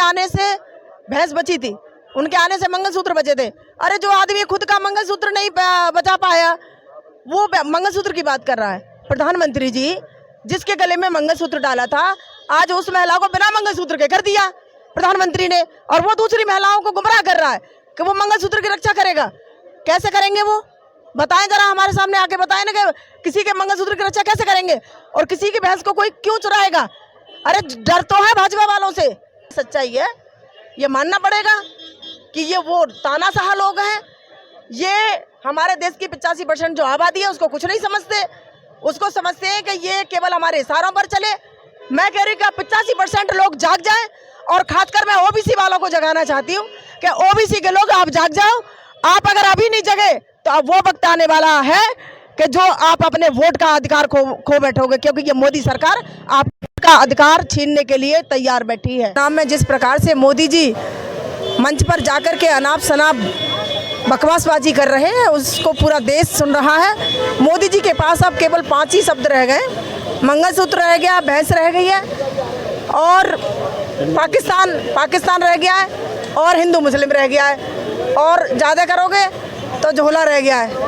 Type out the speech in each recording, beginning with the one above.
आने से भैंस बची थी, उनके आने से मंगलसूत्र बचे थे। अरे जो आदमी खुद का मंगलसूत्र नहीं बचा पाया वो मंगलसूत्र की बात कर रहा है। प्रधानमंत्री जी जिसके गले में मंगलसूत्र डाला था, आज उस महिला को बिना मंगलसूत्र के कर दिया प्रधानमंत्री ने, और वो दूसरी महिलाओं को गुमराह कर रहा है कि वो मंगलसूत्र की रक्षा करेगा। कैसे करेंगे वो? बताएं जरा, हमारे सामने आके बताएं ना कि किसी के मंगलसूत्र की रक्षा कैसे करेंगे, और किसी की भैंस को कोई क्यों चुराएगा? अरे डर तो है भाजपा वालों से। सच्चाई है, ये मानना पड़ेगा कि ये वो तानाशाह लोग हैं। ये हमारे देश की 85% जो आबादी है उसको कुछ नहीं समझते, उसको समझते हैं कि ये केवल हमारे इशारों पर चले। मैं कह रही हूँ कि 85% लोग जाग जाएं, और खासकर मैं ओबीसी वालों को जगाना चाहती हूँ कि ओबीसी के लोग आप जाग जाओ। आप अगर अभी नहीं जगे तो अब वो वक्त आने वाला है कि जो आप अपने वोट का अधिकार खो बैठोगे, क्योंकि ये मोदी सरकार आपका अधिकार छीनने के लिए तैयार बैठी है। नाम में जिस प्रकार से मोदी जी मंच पर जाकर के अनाप शनाप बकवासबाजी कर रहे हैं उसको पूरा देश सुन रहा है। मोदी जी के पास अब केवल 5 ही शब्द रह गए, मंगलसूत्र रह गया, भैंस रह गई है, और पाकिस्तान रह गया है, और हिंदू मुस्लिम रह गया है, और ज़्यादा करोगे तो झोला रह गया है।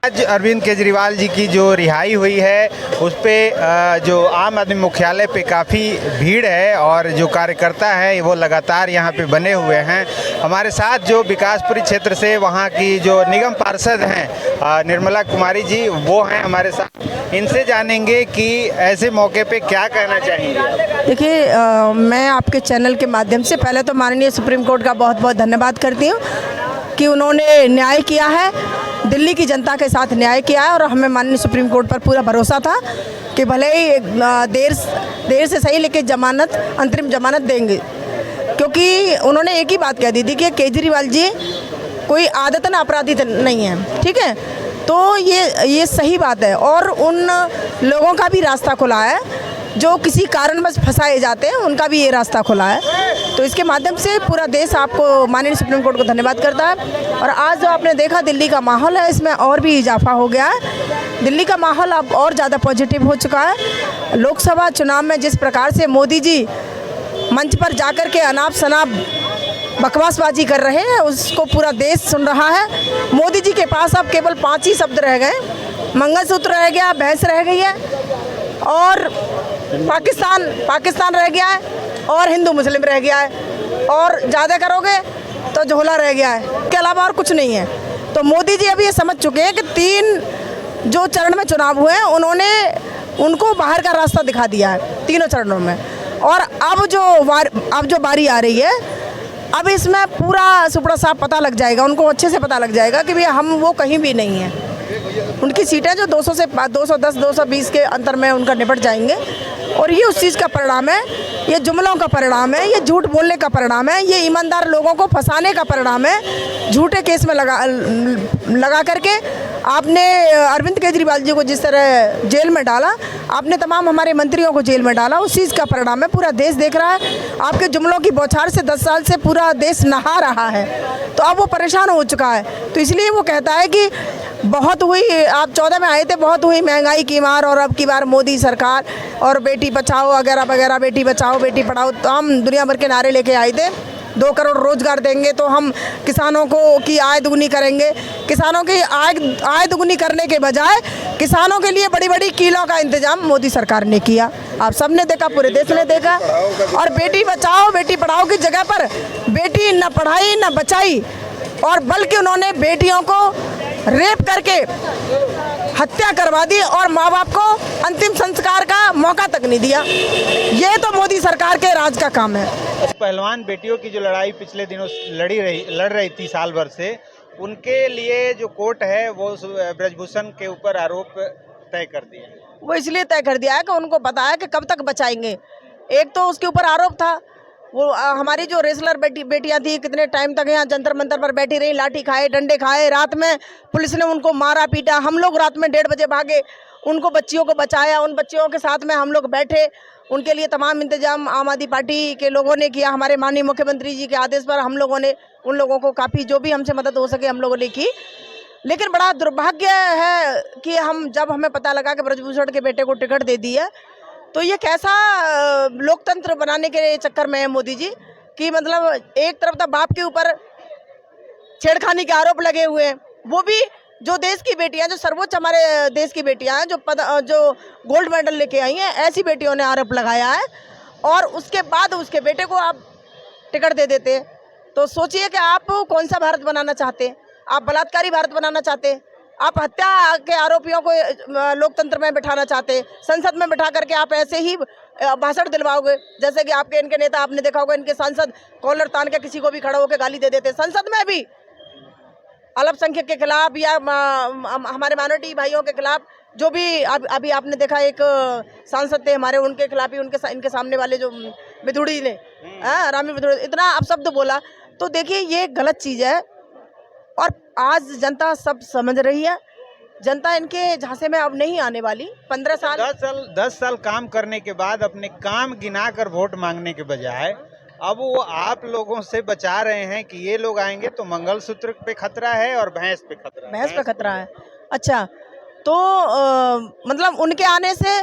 आज अरविंद केजरीवाल जी की जो रिहाई हुई है उस पर जो आम आदमी मुख्यालय पे काफ़ी भीड़ है, और जो कार्यकर्ता है वो लगातार यहाँ पे बने हुए हैं। हमारे साथ जो विकासपुरी क्षेत्र से वहाँ की जो निगम पार्षद हैं निर्मला कुमारी जी, वो हैं हमारे साथ। इनसे जानेंगे कि ऐसे मौके पे क्या कहना चाहेंगे। देखिए, मैं आपके चैनल के माध्यम से पहले तो माननीय सुप्रीम कोर्ट का बहुत बहुत धन्यवाद करती हूँ कि उन्होंने न्याय किया है, दिल्ली की जनता के साथ न्याय किया है, और हमें माननीय सुप्रीम कोर्ट पर पूरा भरोसा था कि भले ही देर से सही लेकिन अंतरिम जमानत देंगे, क्योंकि उन्होंने एक ही बात कह दी थी कि केजरीवाल जी कोई आदतन अपराधी नहीं है। ठीक है, तो ये सही बात है, और उन लोगों का भी रास्ता खुला है जो किसी कारणवश फंसाए जाते हैं, उनका भी ये रास्ता खुला है। तो इसके माध्यम से पूरा देश आपको माननीय सुप्रीम कोर्ट को धन्यवाद करता है। और आज जो आपने देखा दिल्ली का माहौल है, इसमें और भी इजाफा हो गया है। दिल्ली का माहौल अब और ज़्यादा पॉजिटिव हो चुका है। लोकसभा चुनाव में जिस प्रकार से मोदी जी मंच पर जाकर के अनाप शनाप बकवासबाजी कर रहे हैं उसको पूरा देश सुन रहा है। मोदी जी के पास अब केवल 5 ही शब्द रह गए, मंगलसूत्र रह गया, भैंस रह गई है, और पाकिस्तान रह गया है, और हिंदू मुस्लिम रह गया है, और ज़्यादा करोगे तो झोला रह गया है, इसके अलावा और कुछ नहीं है। तो मोदी जी अभी ये समझ चुके हैं कि 3 जो चरण में चुनाव हुए हैं उन्होंने उनको बाहर का रास्ता दिखा दिया है तीनों चरणों में। और अब जो बारी आ रही है, अब इसमें पूरा सुपड़ा साफ पता लग जाएगा, उनको अच्छे से पता लग जाएगा कि भैया हम वो कहीं भी नहीं हैं। उनकी सीटें जो 200 से 210 220 के अंतर में उनका निपट जाएंगे, और ये उस चीज़ का परिणाम है, ये जुमलों का परिणाम है, ये झूठ बोलने का परिणाम है, ये ईमानदार लोगों को फंसाने का परिणाम है। झूठे केस में लगा करके आपने अरविंद केजरीवाल जी को जिस तरह जेल में डाला, आपने तमाम हमारे मंत्रियों को जेल में डाला, उस चीज़ का परिणाम है। पूरा देश देख रहा है, आपके जुमलों की बौछार से 10 साल से पूरा देश नहा रहा है, तो अब वो परेशान हो चुका है। तो इसलिए वो कहता है कि बहुत हुई, आप 14 में आए थे, बहुत हुई महंगाई की मार, और अब की बार मोदी सरकार और बेटी बचाओ वगैरह वगैरह, बेटी बचाओ बेटी पढ़ाओ, तो हम दुनिया भर के नारे लेके आए थे। 2 करोड़ रोजगार देंगे तो हम किसानों की आय दुगनी करेंगे। किसानों की आय दुगनी करने के बजाय किसानों के लिए बड़ी बड़ी कीलों का इंतजाम मोदी सरकार ने किया। आप सब ने देखा, पूरे देश ने देखा। और बेटी बचाओ बेटी पढ़ाओ की जगह पर बेटी न पढ़ाई न बचाई, और बल्कि उन्होंने बेटियों को रेप करके हत्या करवा दी, और माँ बाप को अंतिम संस्कार का मौका तक नहीं दिया। ये तो मोदी सरकार के राज का काम है। पहलवान बेटियों की जो लड़ाई पिछले दिनों लड़ रही थी साल भर से, उनके लिए जो कोर्ट है वो ब्रजभूषण के ऊपर आरोप तय कर दिया। वो इसलिए तय कर दिया है कि उनको पता है कि कब तक बचाएंगे। एक तो उसके ऊपर आरोप था, वो हमारी जो रेसलर बेटियां थी कितने टाइम तक यहाँ जंतर मंतर पर बैठी रही, लाठी खाए, डंडे खाए, रात में पुलिस ने उनको मारा पीटा। हम लोग रात में 1:30 बजे भागे, उनको बच्चियों को बचाया, उन बच्चियों के साथ में हम लोग बैठे, उनके लिए तमाम इंतजाम आम आदमी पार्टी के लोगों ने किया। हमारे माननीय मुख्यमंत्री जी के आदेश पर हम लोगों ने उन लोगों को काफ़ी जो भी हमसे मदद हो सके हम लोगों ने की। लेकिन बड़ा दुर्भाग्य है कि जब हमें पता लगा कि ब्रजभूषण के बेटे को टिकट दे दी है, तो ये कैसा लोकतंत्र बनाने के चक्कर में है मोदी जी कि मतलब एक तरफ तो बाप के ऊपर छेड़खानी के आरोप लगे हुए हैं, वो भी जो देश की बेटियां, जो सर्वोच्च हमारे देश की बेटियां हैं, जो गोल्ड मेडल लेके आई हैं, ऐसी बेटियों ने आरोप लगाया है, और उसके बाद उसके बेटे को आप टिकट दे देते हैं। तो सोचिए कि आप कौन सा भारत बनाना चाहते हैं? आप बलात्कारी भारत बनाना चाहते हैं? आप हत्या के आरोपियों को लोकतंत्र में बिठाना चाहते हैं? संसद में बिठा करके आप ऐसे ही भाषण दिलवाओगे? जैसे कि आपके इनके नेता, आपने देखा होगा, इनके सांसद कॉलर तान के किसी को भी खड़ा होकर गाली दे देते। संसद में भी अल्पसंख्यक के खिलाफ या हमारे माइनॉरिटी भाइयों के खिलाफ, जो भी अभी आपने देखा एक सांसद थे हमारे, उनके खिलाफ ही इनके सामने वाले जो विधुड़ी ने, रामी विधुड़ी, इतना अपशब्द बोला। तो देखिए ये गलत चीज़ है, और आज जनता सब समझ रही है। जनता इनके झांसे में अब नहीं आने वाली। 10 साल काम करने के बाद अपने काम गिना कर वोट मांगने के बजाय अब वो आप लोगों से बचा रहे हैं कि ये लोग आएंगे तो मंगलसूत्र पे खतरा है और भैंस पे खतरा है। भैंस पे खतरा है। अच्छा, तो मतलब उनके आने से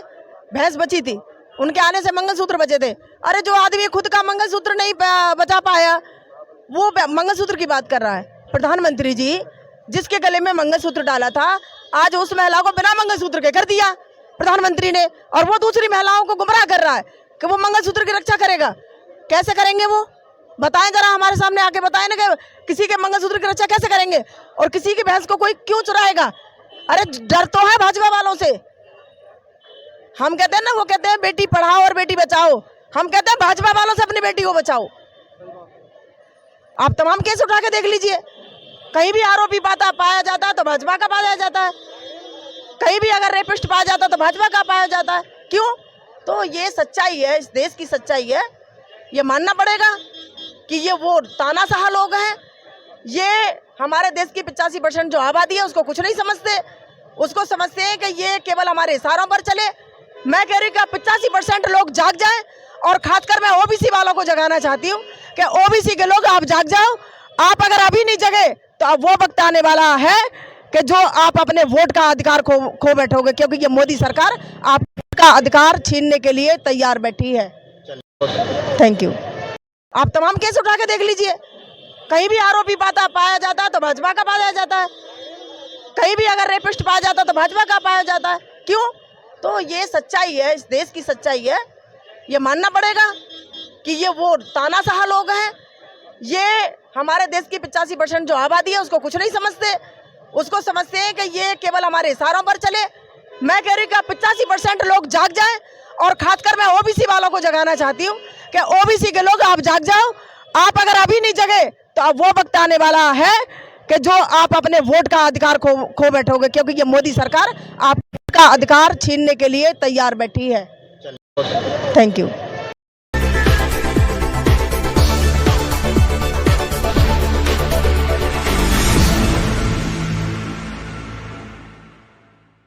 भैंस बची थी, उनके आने से मंगलसूत्र बचे थे। अरे जो आदमी खुद का मंगलसूत्र नहीं बचा पाया, वो मंगलसूत्र की बात कर रहा है। प्रधानमंत्री जी जिसके गले में मंगलसूत्र डाला था, आज उस महिला को बिना मंगलसूत्र के कर दिया प्रधानमंत्री ने, और वो दूसरी महिलाओं को गुमराह कर रहा है कि वो मंगलसूत्र की रक्षा करेगा। कैसे करेंगे वो? बताएं जरा, हमारे सामने आके बताएं ना कि किसी के मंगलसूत्र की रक्षा कैसे करेंगे, और किसी की भैंस को कोई क्यों चुराएगा? अरे डर तो है भाजपा वालों से। हम कहते हैं ना, वो कहते हैं बेटी पढ़ाओ और बेटी बचाओ, हम कहते हैं भाजपा वालों से अपनी बेटी को बचाओ। आप तमाम केस उठा के देख लीजिए, कहीं भी आरोपी पाया जाता है तो भाजपा का पाया जाता है, कहीं भी अगर रेपिस्ट पाया जाता है तो भाजपा का पाया जाता है। क्यों? तो ये सच्चाई है, इस देश की सच्चाई है। ये मानना पड़ेगा कि ये वो तानाशाह लोग हैं। ये हमारे देश की 85% जो आबादी है उसको कुछ नहीं समझते, उसको समझते हैं कि ये केवल हमारे इशारों पर चले। मैं कह रही कि 85% लोग जाग जाएं, और खासकर मैं ओबीसी वालों को जगाना चाहती हूँ कि ओबीसी के लोग आप जाग जाओ। आप अगर अभी नहीं जगे तो अब वो वक्त आने वाला है कि जो आप अपने वोट का अधिकार खो बैठोगे, क्योंकि ये मोदी सरकार आपका अधिकार छीनने के लिए तैयार बैठी है। Thank you. आप तमाम केस उठा के देख लीजिए, कहीं भी आरोपी पाया जाता है तो भाजपा का पाया जाता है, कहीं भी अगर रेपिस्ट पाया जाता है तो भाजपा का पाया जाता है। क्यों? तो ये सच्चाई है, इस देश की सच्चाई है। ये मानना पड़ेगा कि ये वो तानाशाह लोग हैं। ये हमारे देश की 85% जो आबादी है उसको कुछ नहीं समझते, उसको समझते हैं कि ये केवल हमारे इशारों पर चले। मैं कह रही कि 85% लोग जाग जाएं, और खासकर मैं ओबीसी वालों को जगाना चाहती हूँ कि ओबीसी के लोग आप जाग जाओ। आप अगर अभी नहीं जगे तो अब वो वक्त आने वाला है कि जो आप अपने वोट का अधिकार खो बैठोगे, क्योंकि ये मोदी सरकार आपका अधिकार छीनने के लिए तैयार बैठी है। Thank you.